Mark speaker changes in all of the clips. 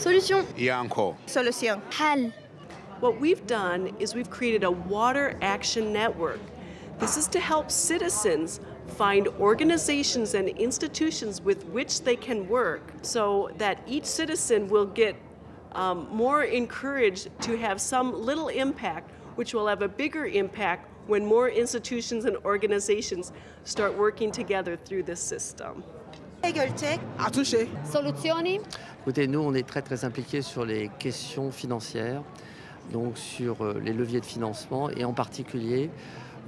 Speaker 1: Solution.
Speaker 2: Yanko.
Speaker 3: Solution.
Speaker 1: Hal.
Speaker 4: What we've done is we've created a water action network. This is to help citizens find organizations and institutions with which they can work so that each citizen will get more encouraged to have some little impact, which will have a bigger impact when more institutions and organizations start working together through this system.
Speaker 1: Soluzioni.
Speaker 5: Écoutez, nous, on est très impliqués sur les questions financières, donc sur les leviers de financement et en particulier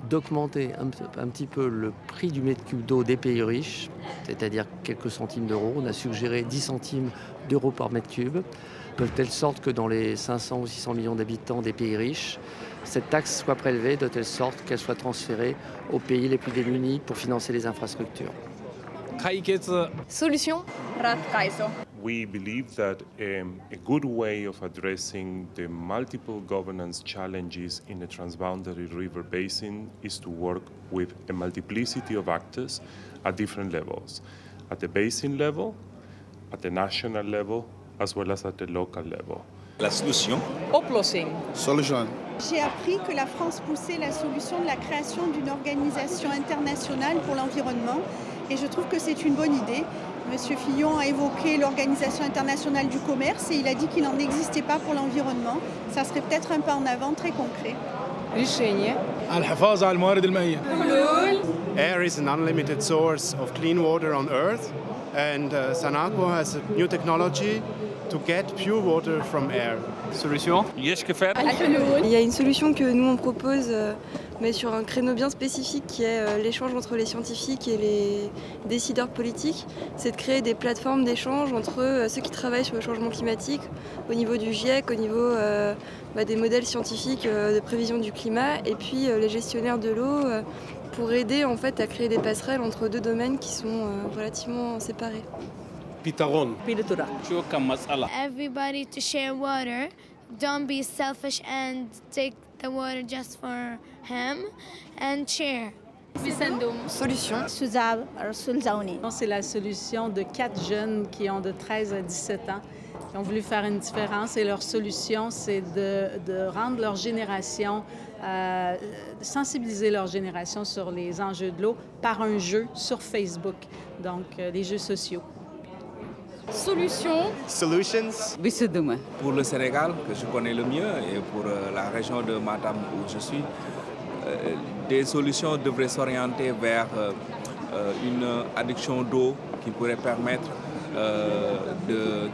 Speaker 5: d'augmenter un petit peu le prix du mètre cube d'eau des pays riches, c'est-à-dire quelques centimes d'euros. On a suggéré 10 centimes d'euros par mètre cube, de telle sorte que dans les 500 ou 600 millions d'habitants des pays riches, cette taxe soit prélevée de telle sorte qu'elle soit transférée aux pays les plus démunis pour financer les infrastructures.
Speaker 1: Solution.
Speaker 3: Ratkaisu.
Speaker 6: We believe that a good way of addressing the multiple governance challenges in the transboundary river basin is to work with a multiplicity of actors at different levels, at the basin level, at the national level, as well as at the local level.
Speaker 7: La solution.
Speaker 2: Oplossing. Solution.
Speaker 8: J'ai appris que la France poussait la solution de la création d'une organisation internationale pour l'environnement et je trouve que c'est une bonne idée. Monsieur Fillon a évoqué l'Organisation internationale du commerce et il a dit qu'il n'en existait pas pour l'environnement. Ça serait peut-être un pas en avant très concret.
Speaker 9: Air is an unlimited source of clean water on Earth, and Sanako has a new technology to get pure water from air.
Speaker 7: Solution.
Speaker 10: Il y a une solution que nous on propose, mais sur un créneau bien spécifique qui est l'échange entre les scientifiques et les décideurs politiques. C'est de créer des plateformes d'échange entre ceux qui travaillent sur le changement climatique, au niveau du GIEC, au niveau des modèles scientifiques de prévision du climat, et puis les gestionnaires de l'eau, pour aider en fait à créer des passerelles entre deux domaines qui sont relativement séparés.
Speaker 1: Everybody to share water. Don't be selfish and take the water just for him and share.
Speaker 10: Solution.
Speaker 11: C'est la solution de 4 jeunes qui ont de 13 à 17 ans. Ils ont voulu faire une différence et leur solution, c'est de rendre leur génération, de sensibiliser leur génération sur les enjeux de l'eau par un jeu sur Facebook, donc les jeux sociaux.
Speaker 1: Solution.
Speaker 7: Solutions. Pour le Sénégal, que je connais le mieux, et pour la région de Matam où je suis, des solutions devraient s'orienter vers une adduction d'eau qui pourrait permettre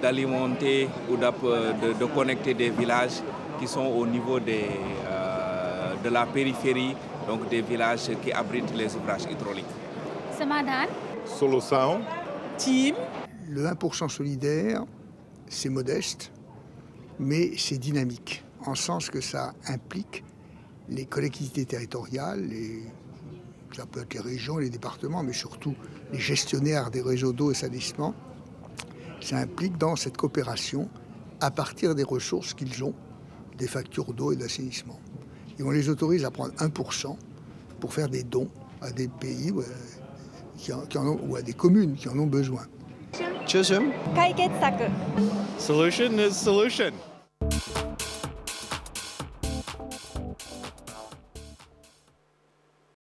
Speaker 7: d'alimenter ou de connecter des villages qui sont au niveau de la périphérie, donc des villages qui abritent les ouvrages hydrauliques.
Speaker 1: Samadan.
Speaker 2: Solution.
Speaker 4: Team.
Speaker 12: Le 1% solidaire, c'est modeste, mais c'est dynamique, en sens que ça implique les collectivités territoriales, ça peut être les régions, les départements, mais surtout les gestionnaires des réseaux d'eau et d'assainissement. Ça implique dans cette coopération, à partir des ressources qu'ils ont, des factures d'eau et d'assainissement. Et on les autorise à prendre 1% pour faire des dons à des pays ou à des communes qui en ont besoin.
Speaker 9: Solution is solution.